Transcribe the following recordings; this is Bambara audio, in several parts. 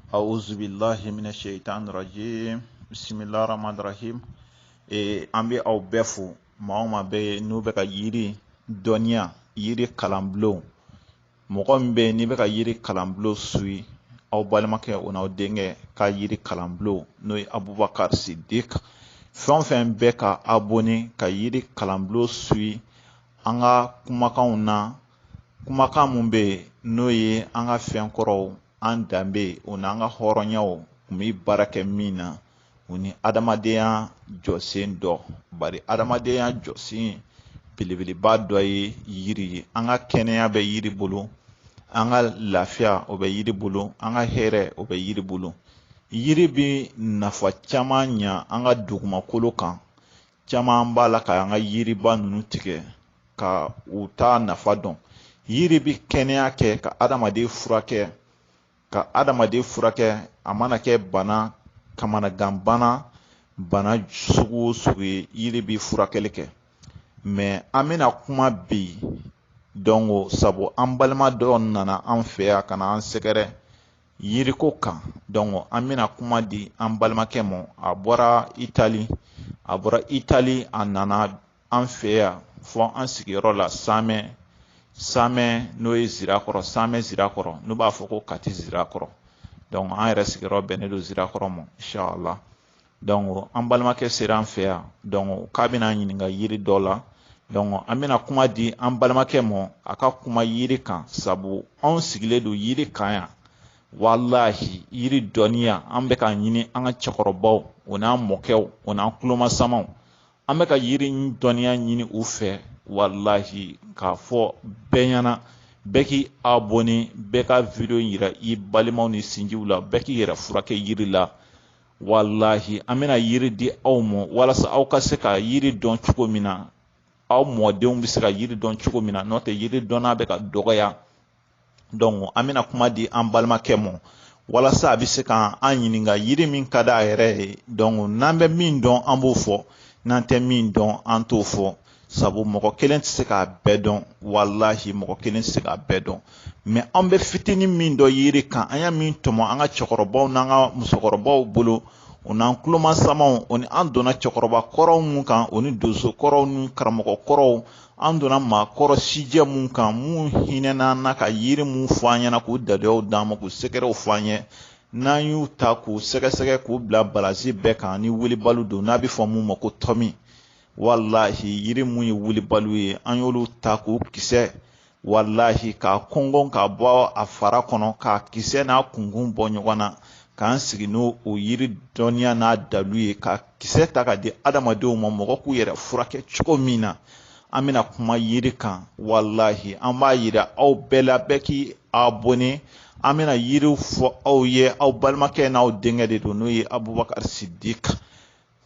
أعوذ بالله من الشيطان الرجيم بسم الله الرحمن الرحيم an bɛ aw bɛɛ fo maa o maa bɛ n'u bɛ ka yiri dɔnniya yiri kalanbulon mɔgɔ min bɛ n'i bɛ ka yiri kalanbulon suit aw balimakɛ o n'aw denkɛ ka yiri kalanbulon n'o ye Abubakar Sidik fɛn o fɛn bɛ ka abonné ka yiri kalanbulon suit an ka kumakanw na kumakan mun bɛ yen n'o ye an ka fɛn kɔrɔw an danbe o n'an ka hɔrɔnyaw kun bɛ baara kɛ min na o ni adamadenya jɔsen dɔ bari adamadenya jɔsen belebeleba dɔ ye yiri ye an ka kɛnɛya bɛ yiri bolo an ka lafiya o bɛ yiri bolo an ka hɛrɛ o bɛ yiri bolo yiri bi nafa caman ɲa an ka dugumakolo kan caman b'a la ka an ka yiriba ninnu tigɛ ka u ta nafa dɔn yiri bi kɛnɛya kɛ ka adamaden furakɛ a mana kɛ bana kamanagan bana sugu o sugu ye yiri bi furakɛli kɛ mais an bɛna kuma bi sabu an balima dɔw nana an fɛ yan ka na an sɛgɛrɛ yiriko kan an bɛna kuma di an balimakɛ ma a bɔra Itali a nana an fɛ yan fɔ an sigiyɔrɔ la Samɛ n'o ye Zirakɔrɔ n'u b'a fɔ ko Kati Zirakɔrɔ an yɛrɛ sigiyɔrɔ bɛnnen don Zirakɔrɔ ma inshallah an balimakɛ sera an fɛ yan k'a bɛna ɲininka yiri dɔ la an bɛna kuma di an balimakɛ ma a ka kuma yiri kan sabu anw sigilen don yiri kan yan wallahi yiri dɔnniya an bɛ ka ɲini an ka cɛkɔrɔbaw o n'an mɔkɛw o n'an tulomasamaw an bɛ ka yiri dɔnniya ɲini u fɛ wallahi k'a fɔ bɛɛ ɲɛna bɛɛ k'i abonné bɛɛ ka video yira i balimaw ni sinjiw la bɛɛ k'i yɛrɛ furakɛ yiri la wallahi an bɛna yiri di aw ma walasa aw ka se ka yiri dɔn cogo min na aw mɔdenw bɛ se ka yiri dɔn cogo min na n'o tɛ yiri dɔnna bɛ ka dɔgɔya an bɛna kuma di an balimakɛ ma walasa a bɛ se ka an ɲininka yiri min ka d'a yɛrɛ ye n'an bɛ min dɔn an b'o fɔ n'an tɛ min dɔn an t'o fɔ sabu mɔgɔ kelen tɛ se k'a bɛɛ dɔn wallahi mɔgɔ kelen tɛ se k'a bɛɛ dɔn mais an bɛ fitinin min dɔn yiri kan an y'a min tɔmɔ an ka cɛkɔrɔbaw n'an ka musokɔrɔbaw bolo o n'an tulomasamaw o ni an donna cɛkɔrɔba kɔrɔw mun kan o ni donso kɔrɔw ni karamɔgɔ kɔrɔw an donna maakɔrɔ sijɛ mun kan mun hinɛna an na ka yiri mun fɔ an ɲɛna k'u daliyaw d'an ma k'u sɛgɛrɛw fɔ an ɲɛ n'an y'u ta k'u sɛgɛsɛgɛ k'u bila balasi bɛɛ kan ni wilibalo don n'a bɛ fɔ mun ma ko tɔmi wallahi yiri mun ye wilibalo ye an y'olu ta k'u kisɛ wallahi k'a kɔngɔn k'a bɔ a fara kɔnɔ k'a kisɛ n'a kunkun bɔ ɲɔgɔn na k'an sigi n'o yiri dɔnniya n'a dalu ye ka kisɛ ta ka di adamadenw ma mɔgɔ k'u yɛrɛ furakɛ cogo min na an bɛna kuma yiri kan wallahi an b'a yira aw bɛɛ la bɛɛ k'i abonné an bɛna yiriw fɔ aw ye aw balimakɛ n'aw denkɛ de don n'o ye Abubakar Sidik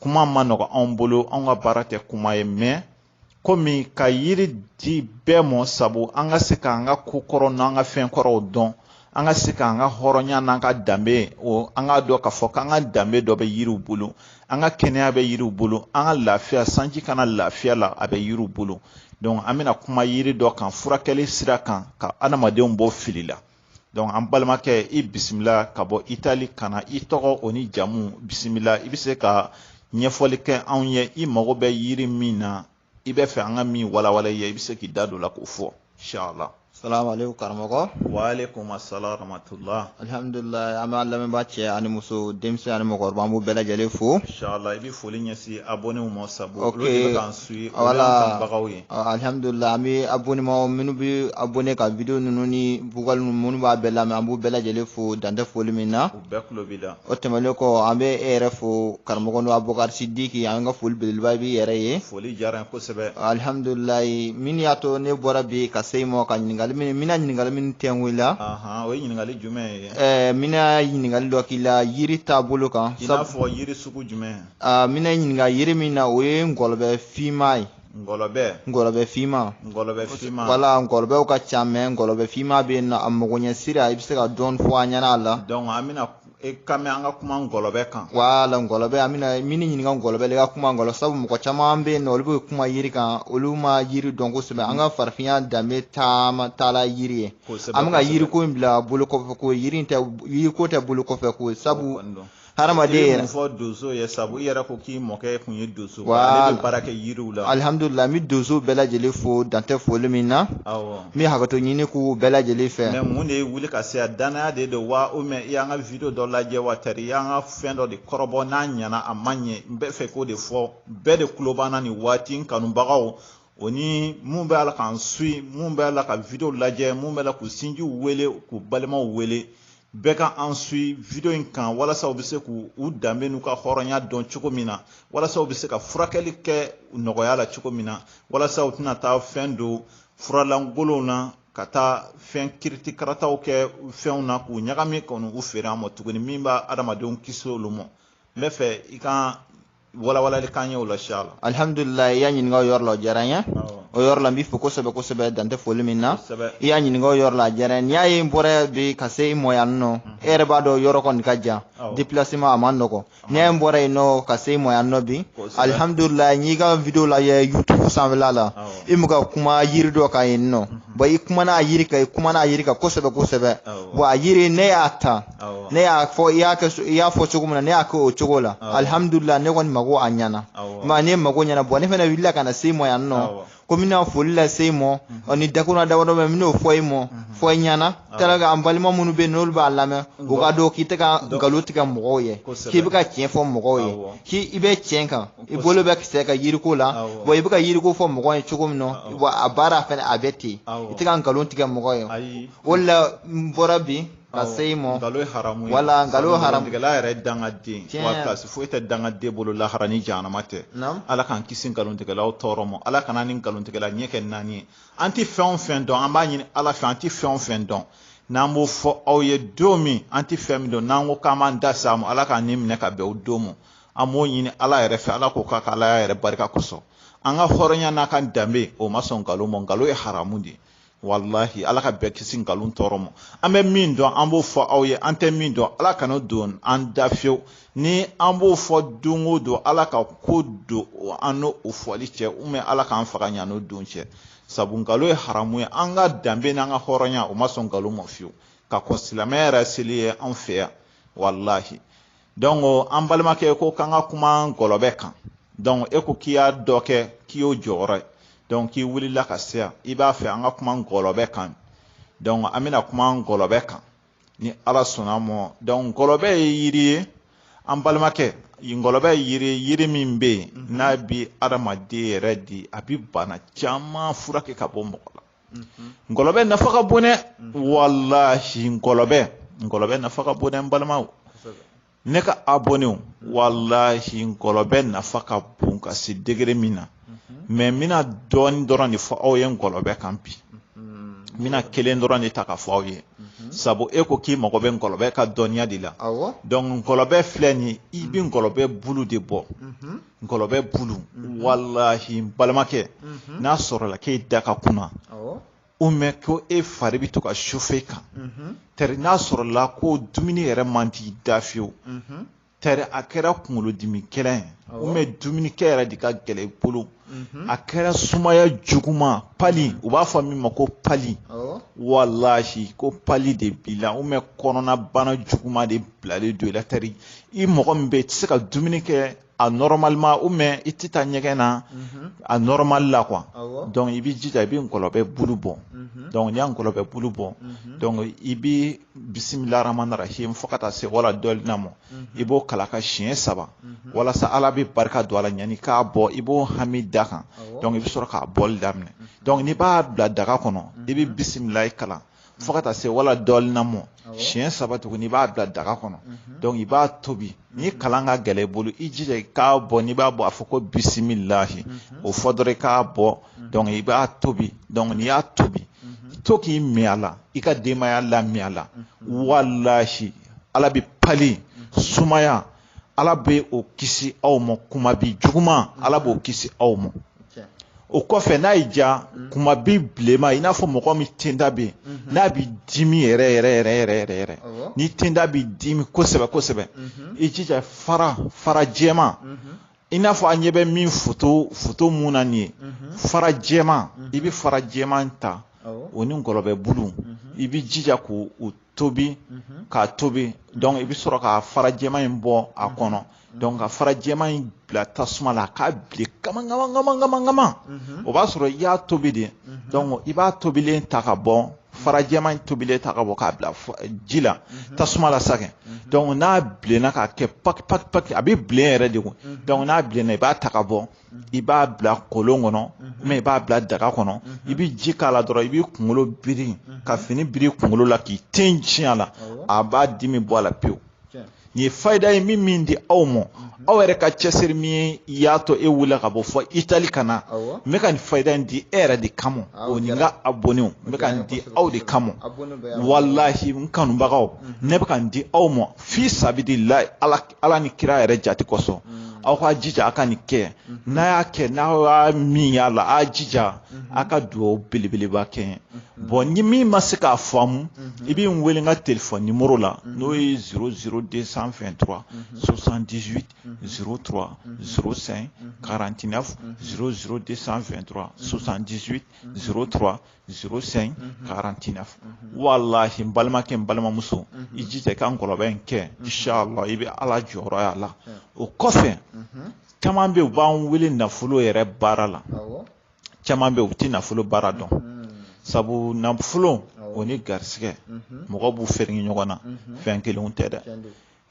kuma ma nɔgɔ anw bolo an ka baara tɛ kuma ye mais komi ka yiri di bɛɛ ma sabu an ka se k'an ka ko kɔrɔ n'an ka fɛn kɔrɔw dɔn an ka se k'an ka hɔrɔnya n'an ka danbe an ka dɔn k'a fɔ k'an ka danbe dɔ bɛ yiriw bolo an ka kɛnɛya bɛ yiriw bolo an ka lafiya sanji kana lafiya la a bɛ yiriw bolo an bɛna kuma yiri dɔ kan furakɛli sira kan ka adamadenw bɔ fili la an balimakɛ i bisimila ka bɔ Itali ka na i tɔgɔ o ni jamu bisimila i bɛ se ka ɲɛfɔli kɛ anw ye i mago bɛ yiri min na i bɛ fɛ an ka min walawala i ye i bɛ se k'i da don o la k'o fɔ inshallah. Salamu alaikum karamɔgɔ. Wa alaikum assalam rahmatullah. Alhamdulillah an b'a lamɛnbaa cɛ ani muso denmisɛn ani mɔgɔkɔrɔba an b'u bɛɛ lajɛlen fo. Inshallah i bɛ foli ɲɛsin abonnés ma sabu olu de bɛ k'an suit olu y'an kanbagaw ye. Alhamdulillah an bɛ abonnement minnu bɛ abonné ka video ninnu ni bugɔli minnu b'a bɛɛ lamɛn an b'u bɛɛ lajɛlen fo dan tɛ foli min na. U bɛɛ tulo b'i la. O tɛmɛnen kɔ an bɛ e yɛrɛ fo karamɔgɔ n'o Abubakar Sidiki an ka foli belebeleba b'i yɛrɛ ye. Foli diyara n ye kosɛbɛ. Alhamdulillah min y'a to ne bɔra bi ka se i ma ka ɲininkali min tɛ n wele. O ye ɲininkali jumɛn ye? Mina ɲininkali dɔ k'i la yiri taabolo kan. I n'a fɔ yiri sugu jumɛn? Mina ɲininka yiri min na o ye ngɔlɔbɛ finman ye. Ngɔlɔbɛ finman. Wala ngɔlɔbɛw ka ca mais ngɔlɔbɛ finman bɛ yen nɔ a mago ɲɛ sira i bɛ se ka dɔɔni fɔ an ɲɛna a la. an bɛna e kame an ka kuma ngɔlɔbɛ kan wala ngɔlɔbɛ amina mini ɲininka ngɔlɔbɛ le ka kuma ngɔlɔ sabu mɔgɔ caman bɛ yen nɔ olu bɛ kuma yiri kan olu ma yiri dɔn kosɛbɛ an ka farafinya danbe taala yiri ye an bɛ ka yiri ko in bila bolo kɔfɛ ko yiri ko tɛ bolo kɔfɛ ko sabu hadamaden yɛrɛ fɔ donso ye sabu i yɛrɛ ko k'i mɔkɛ kun ye donso ale bɛ baara kɛ yiriw la alihamudulila n bɛ donso bɛɛ lajɛlen fo dantɛ foli min na n bɛ hakɛto ɲini k'u bɛɛ lajɛlen fɛ mais mun de ye wuli ka se yan danaya de don wa ou bien i y'an ka video dɔ lajɛ wa tari i y'an ka fɛn dɔ de kɔrɔbɔ n'a ɲɛna a ma ɲɛ n bɛ fɛ k'o de fɔ bɛɛ de tulo b'an na nin waati n kanubagaw o ni mun bɛ ala k'an suit mun bɛ ala ka video lajɛ mun bɛ ala k'u sinjiw wele k'u balimaw wele bɛɛ ka an suit video in kan walasa u bɛ se k'u danbe n'u ka hɔrɔnya dɔn cogo min na walasa u bɛ se ka furakɛli kɛ nɔgɔya la cogo min na walasa u tɛna taa fɛn don furalangolonw na ka taa fɛn kiriti karataw kɛ fɛnw na k'u ɲagami kɔni u feere an ma tuguni min b'a adamadenw kisi olu ma n bɛ fɛ i ka walawalali kan ye o la shala alhamdulillah i y'a ɲininka o yɔrɔ la o diyara n ye o yɔrɔ la n b'i fo kosɛbɛ kosɛbɛ dantɛ foli min na i y'a ɲininka o yɔrɔ la a diyara n ye n'i y'a ye n bɔra bi ka se i mɔ yan nɔ e yɛrɛ b'a dɔn yɔrɔ kɔni ka jan déplacement a man nɔgɔ n'i y'a ye n bɔra yen nɔ ka se i mɔ yan nɔ bi alhamdulillah n y'i ka video lajɛ YouTube sanfɛla la i bɛ ka kuma yiri dɔ kan yen nɔ bon i kumana a yiri kan kosɛbɛ kosɛbɛ bon a yiri ne y'a ta ne y'a fɔ i y'a fɔ cogo min na ne y'a kɛ o cogo la alhamdulillah ne kɔni mago a ɲɛna ma ne mago ɲɛna bon ne fana wulila ka na se i mɔ yan nɔ ko n bɛna foli lase i mɔ ni dakuna damadɔ bɛ n bɛn'o fɔ i mɔ fɔ i ɲɛna tellement que an balima minnu bɛ yen n'olu b'a lamɛn o ka dɔn k'i tɛ ka nkalon tigɛ mɔgɔw ye k'i bɛ ka tiɲɛ fɔ mɔgɔw ye k'i bɛ tiɲɛ kan i bolo bɛ kisɛ ka yiriko la bon i bɛ ka yiriko fɔ mɔgɔw ye cogo min na a baara fana a bɛ ten i tɛ ka nkalon tigɛ mɔgɔw ye o de la n bɔra bi ka se i mɔ wala nkalon haramu tigɛla yɛrɛ dangaden wa place foyi tɛ dangaden bolo lahara ni jahanama tɛ ala k'an kisi nkalontigɛlaw tɔɔrɔ ma ala kana ni nkalontigɛla ɲɛ kɛ naani ye an tɛ fɛn o fɛn dɔn an b'a ɲini ala fɛ an tɛ fɛn o fɛn dɔn n'an b'o fɔ aw ye don min an tɛ fɛn min dɔn n'an ko k'an b'an da s'a ma ala k'an ni minɛ ka bɛn o don ma an b'o ɲini ala yɛrɛ fɛ ala k'o k'a ka ala yɛrɛ barika kosɔn an ka hɔrɔnya n'a ka danbe o ma sɔn nkalon ma nkalon ye haramu de ye wallahi ala ka bɛɛ kisi nkalon tɔɔrɔ ma an bɛ min dɔn an b'o fɔ aw ye an tɛ min dɔn ala kana don an da fiyewu ni an b'o fɔ don o don ala ka ko don an n'o fɔli cɛ ou ala k'an faga ɲa n'o don cɛ sabu nkalon ye haramu ye an ka danbe n'an ka hɔrɔnya o ma sɔn nkalon ma fiyewu ka kɔn silamɛya yɛrɛ seli ye an fɛ yan wallahi donc an balimakɛ ko k'an ka kuma ngɔlɔbɛ kan donc e ko k'i y'a dɔ kɛ k'i y'o jɔyɔrɔ ye donc k'i wulila ka se yan i b'a fɛ an ka kuma ngɔlɔbɛ kan donc an bɛna kuma ngɔlɔbɛ kan ni ala sɔnna ma donc ngɔlɔbɛ ye yiri ye an balimakɛ ngɔlɔbɛ ye yiri min bɛ yen n'a bi adamaden yɛrɛ di a bi bana caman furakɛ ka bɔ mɔgɔ la ngɔlɔbɛ nafa ka bon dɛ wallahi ngɔlɔbɛ nafa ka bon dɛ n balimaw ne ka abonnés wallahi ngɔlɔbɛ nafa ka bon ka se degré min na mais mina dɔɔni dɔrɔn de fɔ aw ye ngɔlɔbɛ kan bi mina kelen dɔrɔn de ta ka fɔ aw ye sabu e ko k'i mago bɛ ngɔlɔbɛ ka dɔnniya de la donc ngɔlɔbɛ filɛ nin i bi ngɔlɔbɛ bulu de bɔ ngɔlɔbɛ bulu wallahi balimakɛ n'a sɔrɔla k'e da ka kunna ou bien ko e fari bɛ to ka chauffer kan tari n'a sɔrɔla ko dumuni yɛrɛ man t'i da fiyewu tari a kɛra kunkolodimi kɛlɛ ye ou bien dumunikɛ yɛrɛ de ka gɛlɛ i bolo a kɛra sumaya juguman pali u b'a fɔ min ma ko pali wallahi ko pali de b'i la ou bien kɔnɔna bana juguman de bilalen don i la tari i mɔgɔ min bɛ yen i tɛ se ka dumuni kɛ a normalement ou bien i tɛ taa ɲɛgɛn na a normal la quoi donc i b'i jija i bɛ ngɔlɔbɛ bulu bɔ donc n'i y'a ngɔlɔbɛ bulu bɔ donc i bɛ bisimilahi rahmani rahim fo ka taa se wala dɔɔnin ma i b'o kala ka siɲɛ 3 walasa ala bɛ barika don a la ɲani k'a bɔ i b'o hami da kan donc i bɛ sɔrɔ k'a bɔli daminɛ donc n'i b'a bila daga kɔnɔ i bɛ bisimilahi kalan fo ka taa se wala dɔɔnin ma siɲɛ 3 tuguni i b'a bila daga kɔnɔ donc i b'a tobi ni kalan ka gɛlɛ i bolo i jija i k'a bɔ n'i b'a bɔ a fɔ ko bisimilahi o fɔ dɔrɔn i k'a bɔ donc i b'a tobi donc n'i y'a tobi to k'i min a la i ka denbaya lamɛn a la wallahi ala bɛ pali sumaya ala bɛ o kisi aw ma kumabi juguman ala b'o kisi aw ma o kɔfɛ n'a y'i ja kuma bi bilenma i n'a fɔ mɔgɔ min tenda bɛ n'a bi dimi yɛrɛ ni tenda bi dimi kosɛbɛ i jija fara jɛma i n'a fɔ an ɲɛ bɛ min foto mun na nin ye fara jɛma i bɛ fara jɛma ta o ni ngɔlɔbɛ bulu i bɛ jija k'o tobi k'a tobi donc i bɛ sɔrɔ ka fara jɛma in bɔ a kɔnɔ donc ka fara jɛma in bila tasuma la k'a bilen gama o b'a sɔrɔ i y'a tobi de donc i b'a tobilen ta ka bɔ fara jɛma in tobilen ta ka bɔ k'a bila ji la tasuma la sagɛ donc n'a bilenna k'a kɛ paki a bɛ bilen yɛrɛ de donc n'a bilenna i b'a ta ka bɔ i b'a bila kolon kɔnɔ mais i b'a bila daga kɔnɔ i bɛ ji k'a la dɔrɔn i b'i kunkolo biri ka fini biri kunkolo la k'i ten tiɲɛ a la a b'a dimi bɔ a la pewu nin ye fayida ye min di aw ma aw yɛrɛ ka cɛsiri min y'a to e wulila ka bɔ fɔ Itali ka na n bɛ ka nin fayida in di e yɛrɛ de kama o ni n ka abonnés n bɛ ka nin di aw de kama walahi n kanubagaw ne bɛ ka nin di aw ma fi sabilillahi ala ni kira yɛrɛ jati kosɔn aw ka jija a ka nin kɛ n'a y'a kɛ n'aw y'a min y'a la a jija a ka dugawu belebeleba kɛ bon ni min ma se k'a faamu i b'i n wele n ka téléphone numéro la n'o ye 00223 78 03 05 49 00223 78 03 05 49 wallahi n balimakɛ n balimamuso i jija i ka ngɔlɔbɛ in kɛ inshallah i bɛ ala jɔyɔrɔ y'a la o kɔfɛ caman bɛ u b'an wele nafolo yɛrɛ baara la caman bɛ u tɛ nafolo baara dɔn sabu nafolo o ni garisɛgɛ mɔgɔ b'u fɛrɛn ɲɔgɔn na fɛn kelenw tɛ dɛ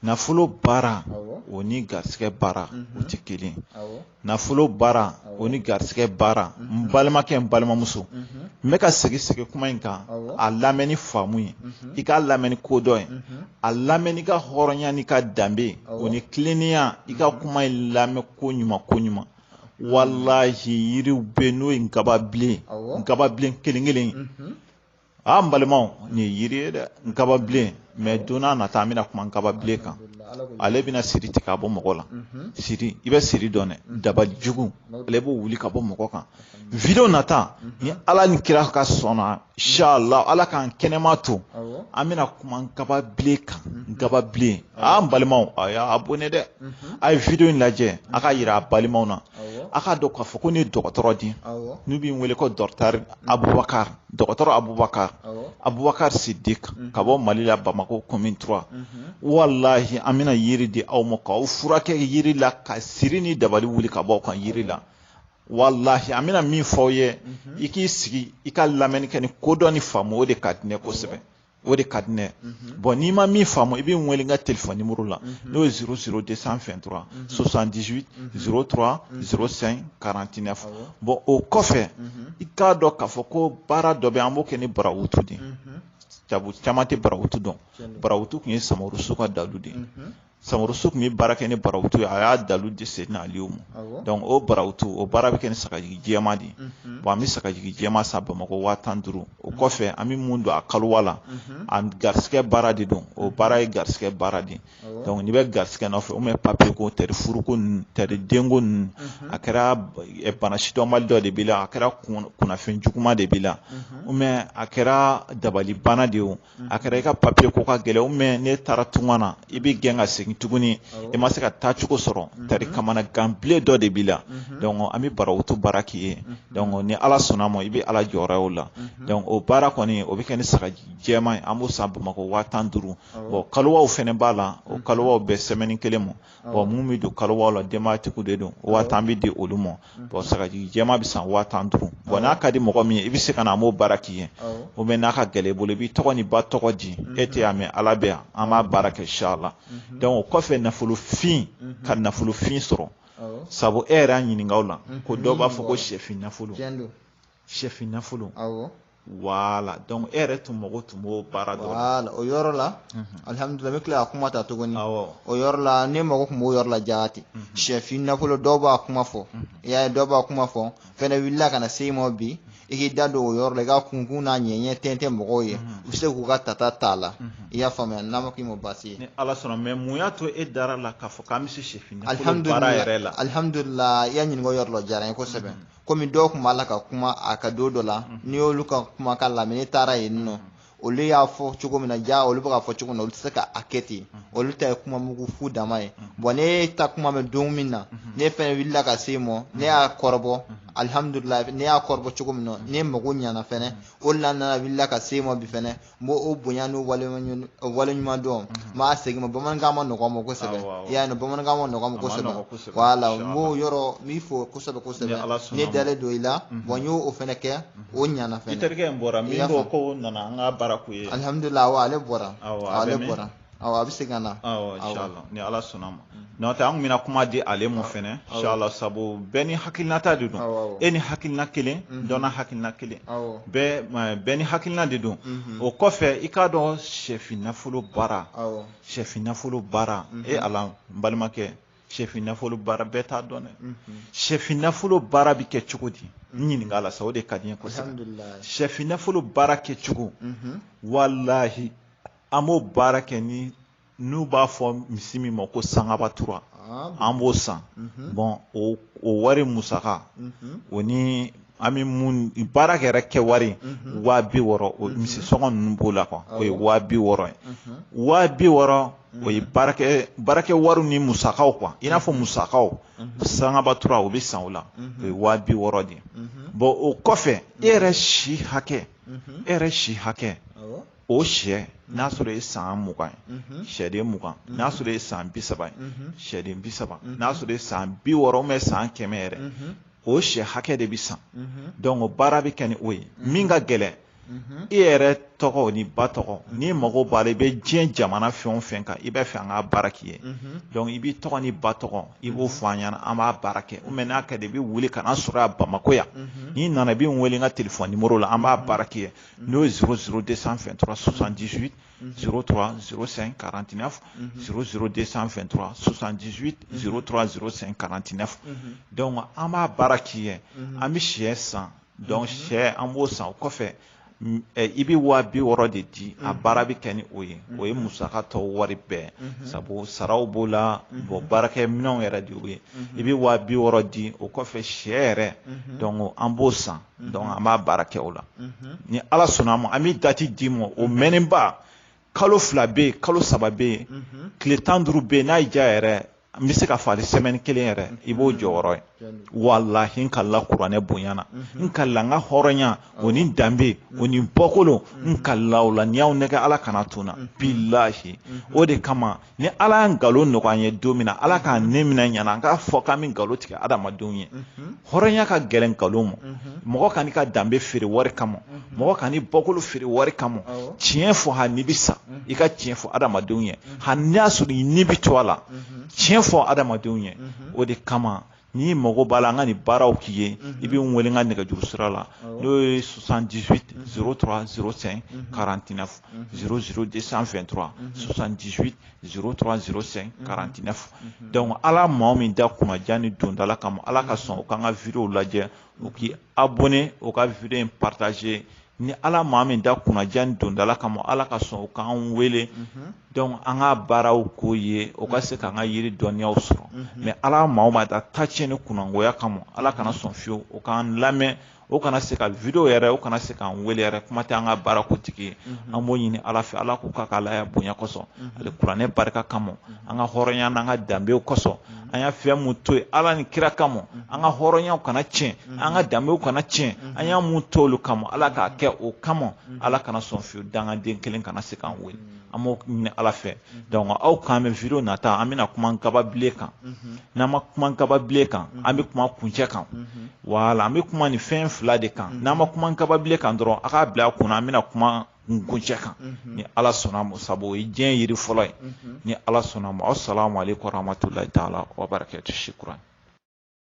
nafolo baara o ni garisɛgɛ baara o tɛ kelen nafolo baara o ni garisɛgɛ baara n balimakɛ n balimamuso n bɛ ka segin kuma in kan a lamɛn ni faamu ye i k'a lamɛn ni kodɔn ye a lamɛn n'i ka hɔrɔnya n'i ka danbe o ni tilennenya i ka kuma in lamɛn ko ɲuman wallahi yiriw bɛ n'o ye nkababilen kelen n balimaw nin ye yiri ye dɛ nkababilen mais don n'a nata an bɛna kuma nkababilen kan ale bɛna siri tigɛ ka bɔ mɔgɔ la siri i bɛ siri dɔn dɛ dabali jugu ale b'o wuli ka bɔ mɔgɔ kan video nata ni ala ni kira ka sɔnna inshallah ala k'an kɛnɛma to an bɛna kuma nkababilen kan nkababilen n balimaw a y'a abonné dɛ a ye video in lajɛ a ka yira a balimaw na a ka dɔn k'a fɔ ko ne ye dɔgɔtɔrɔ di n'u b'i wele ko dɔgɔtɔrɔ Abubakar Sidik ka bɔ Mali la Bamako commune 3 wallahi an bɛna yiri di aw ma k'aw furakɛ yiri la ka siri ni dabali wuli ka bɔ aw kan yiri la wallahi an bɛna min fɔ aw ye i k'i sigi i ka lamɛnni kɛ ni kodɔn ni faamu o de ka di ne kosɛbɛ o de ka di ne bon n'i ma min faamu i b'i n wele n ka téléphone numéro la n'o ye 00223 78 03 05 49 bon o kɔfɛ i k'a dɔn k'a fɔ ko baara dɔ bɛ an b'o kɛ ni barawutu de sabu caman tɛ barawutu dɔn barawutu tun ye Samaru So ka dalu de Samaru So tun bɛ baara kɛ ni barawutu ye a y'a dalu di Seydina Aliyu ma donc o barawutu o baara bɛ kɛ ni sagajigi jɛma de bon an bɛ sagajigi jɛma san Bamakɔ 15,000 o kɔfɛ an bɛ mun don a kalowa la a garisɛgɛ baara de don o baara ye garisɛgɛ baara de donc n'i bɛ garisɛgɛ nɔfɛ ou bien papier ko tɛri furuko ninnu tɛri denko ninnu a kɛra bana sidɔnbali dɔ de b'i la a kɛra kunnafɛn juguman de b'i la ou bien a kɛra dabali bana de ye a kɛra i ka papier ko ka gɛlɛn ou bien n'e taara tunga na i bɛ gɛn ka segin tuguni i ma se ka taa cogo sɔrɔ tari kamanagan bilen dɔ de b'i la donc an bɛ barawutu baara k'i ye donc ni ala sɔnna ma i bɛ ala jɔyɔrɔ o la donc o baara kɔni o bɛ kɛ ni sagaji jɛman ye an b'o san Bamakɔ 15,000 bon kalowaw fɛnɛ b'a la o kalowaw bɛɛ semaine kelen ma bon mun bɛ don kalowaw la denbayatigiw de don o 10,000 bɛ di olu ma bon sagajigi jɛman bɛ san 15,000 bon n'a ka di mɔgɔ min ye i bɛ se ka na an b'o baara k'i ye ou bien n'a ka gɛlɛn i bolo i b'i tɔgɔ ni ba tɔgɔ di e tɛ yan mais ala bɛ yan an b'a baara kɛ inshallah donc o kɔfɛ nafolofin ka nafolofin sɔrɔ sabu e yɛrɛ y'a ɲininka o la ko dɔw b'a fɔ ko sɛfin nafolo voilà donc e yɛrɛ tun mago tun b'o baara dɔrɔn voilà o yɔrɔ la alhamdulillah n bɛ tila ka kuma ta tuguni o yɔrɔ la ne mago tun b'o yɔrɔ la jaati sɛfin nafolo dɔw b'a kuma fɔ i y'a ye dɔw b'a kuma fɔ fɛnɛ wulila ka na se i ma bi i k'i da don o yɔrɔ la i ka kunkun n'a ɲɛɲɛ tɛntɛn mɔgɔw ye u bɛ se k'u ka tata t'a la i y'a faamuya n'a ma k'i ma baasi ye. ni ala sɔnna mais mun y'a to e dara la k'a fɔ k'an bɛ se sɛfin baara yɛrɛ la. Alhamdulillah i y'a ɲininka o yɔrɔ la diyara n ye kosɛbɛ komi dɔw tun b'a la ka kuma a ka don dɔ la n'i y'olu ka kumakan lamɛn n'i taara yen nɔ olu y'a fɔ cogo min na ja olu bɛ k'a fɔ cogo min na olu tɛ se k'a kɛ ten olu ta ye kuma mugu fu dama ye bon ne ta kuma mɛn don min na ne fɛnɛ wulila ka se ma ne y'a kɔrɔbɔ alhamdulillah ne y'a kɔrɔbɔ cogo min na ne mago ɲana fɛnɛ o la nana wulila ka se ma bi fɛnɛ n b'o o bonya n'o wale ɲuman dɔn n b'a segin ma bamanankan ma nɔgɔ ma kosɛbɛ i y'a ye bamanankan ma nɔgɔ ma kosɛbɛ voilà n b'o yɔrɔ n b'i fo kosɛbɛ kosɛbɛ ne dalen don i la bon n y'o fɛnɛ kɛ o ɲana fɛnɛ. i terikɛ in bɔra min ko ko nana an ka baara k'u ye. Alhamdulillah awɔ ale bɔra ale bɔra awɔ a bɛ segin ka na. awɔ inshallah ni ala sɔnna ma n'o tɛ an kun bɛna kuma di ale ma fɛnɛ inshallah sabu bɛɛ ni hakilinata de don e ni hakilina kelen dɔ na hakilina kelen bɛɛ ni hakilina de don o kɔfɛ i k'a dɔn sɛfin nafolo baara e ala n balimakɛ sɛfin nafolo baara bɛɛ t'a dɔn dɛ sɛfin nafolo baara bɛ kɛ cogo di n ɲininka la sa o de ka di n ye kosɛbɛ sɛfin nafolo baara kɛ cogo walahi an b'o baara kɛ ni n'u b'a fɔ misi min ma ko sangabatura an b'o san bon o wari musaka o ni an bɛ mun baara yɛrɛ kɛ wari 60,000 o misi sɔngɔ ninnu b'o la quoi o ye 60,000 ye 60,000 o ye baarakɛ wari ni musakaw quoi i n'a fɔ musakaw sangabatura o bɛ san o la o ye 60,000 de bon o kɔfɛ e yɛrɛ si hakɛ o sɛ n'a sɔrɔ e san 20 ye sɛden 20 n'a sɔrɔ e san 30 ye sɛden 30 n'a sɔrɔ e san 60 ou san 100 yɛrɛ o sɛ hakɛ de bɛ san donc o baara bɛ kɛ ni o ye min ka gɛlɛn e yɛrɛ tɔgɔ ni ba tɔgɔ ni mago b'a la i bɛ diɲɛ jamana fɛn o fɛn kan i bɛ fɛ an ka baara k'i ye donc i b'i tɔgɔ ni ba tɔgɔ i b'o fɔ an ɲɛna an b'a baara kɛ ou bien n'a ka di i bɛ wuli ka na sɔrɔ yan Bamako yan n'i nana i bɛ n wele n ka téléphone numéro la an b'a baara k'i ye n'o ye 00223 78 03 05 49 00223 78 03 05 49 donc an b'a baara k'i ye an bɛ sɛ san donc sɛ an b'o san o kɔfɛ i bɛ 60,000 de di a baara bɛ kɛ ni o ye musaka tɔ wari bɛɛ sabu saraw b'o la bon baarakɛ minɛnw yɛrɛ de y'o ye i bɛ 60,000 di o kɔfɛ sɛ yɛrɛ donc an b'o san donc an b'a baara kɛ o la ni ala sɔnna a ma an bɛ dati d'i ma o mɛnnenba kalo 2 bɛ yen kalo 3 bɛ yen tile 15 bɛ yen n'a y'i diya yɛrɛ n bɛ se ka fɔ semaine 1 yɛrɛ i b'o jɔyɔrɔ ye walahi n ka la kuranɛ bonyana n ka la n ka hɔrɔnya o ni danbe o ni bɔkolo n ka la o la n'i y'aw nɛgɛ ala kana to n na bilahi o de kama ni ala ye nkalon nɔgɔya an ye don min na ala k'a ne minɛ ɲɛna an k'a fɔ k'an bɛ nkalon tigɛ adamadenw ye hɔrɔnya ka gɛlɛn nkalon ma mɔgɔ ka n'i ka danbe feere wari kama mɔgɔ ka n'i bɔkolo feere wari kama tiɲɛ fɔ hali n'i bɛ sa i ka tiɲɛ fɔ adamadenw ye hali n'i y'a sɔrɔ i ni bɛ to a la tiɲɛ fɔ adamadenw ye o de kama n'i mago b'a la an ka nin baaraw k'i ye i bɛ n wele n ka nɛgɛjuru sira la n'o ye 78 03 05 49 00 223 78 03 05 49 donc ala maa min da kunnaja ni dondala kama ala ka sɔn o k'an ka vidéo lajɛ o k'i abonné o ka vidéo in partager ni ala maa min da kunnaja ni dondala kama ala ka sɔn o k'an wele donc an ka baaraw k'o ye o ka se k'an ka yiri dɔnniyaw sɔrɔ mais ala maa o maa da ta tiɲɛ ni kunnangoya kama ala kana sɔn fiyewu o k'an lamɛn o kana se ka vidéo yɛrɛ o kana se k'an wele yɛrɛ kuma tɛ an ka baara ko tigi ye an b'o ɲini ala fɛ ala k'u ka laya bonya kosɔn ale kuranɛ barika kama an ka hɔrɔnya n'an ka danbew kosɔn an y'a fɛn mun to yen ala ni kira kama an ka hɔrɔnyaw kana tiɲɛ an ka danbew kana tiɲɛ an y'a mun to olu kama ala k'a kɛ o kama ala kana sɔn fiyewu dangaden kelen kana se k'an wele an b'o ɲini ala fɛ donc aw k'an bɛ vidéo nata an bɛna kuma gababilen kan n'an ma kuma gababilen kan an bɛ kuma kuncɛ kan wala an bɛ kuma nin fɛn fila de kan n'an ma kuma gababilen kan dɔrɔn a k'a bila a kunna an bɛna kuma kuncɛ kan ni ala sɔnna ma sabu o ye diɲɛ yiri fɔlɔ ye ni ala sɔnna ma assalamu alaikum warahmatullahi taala wa barakatuh shukran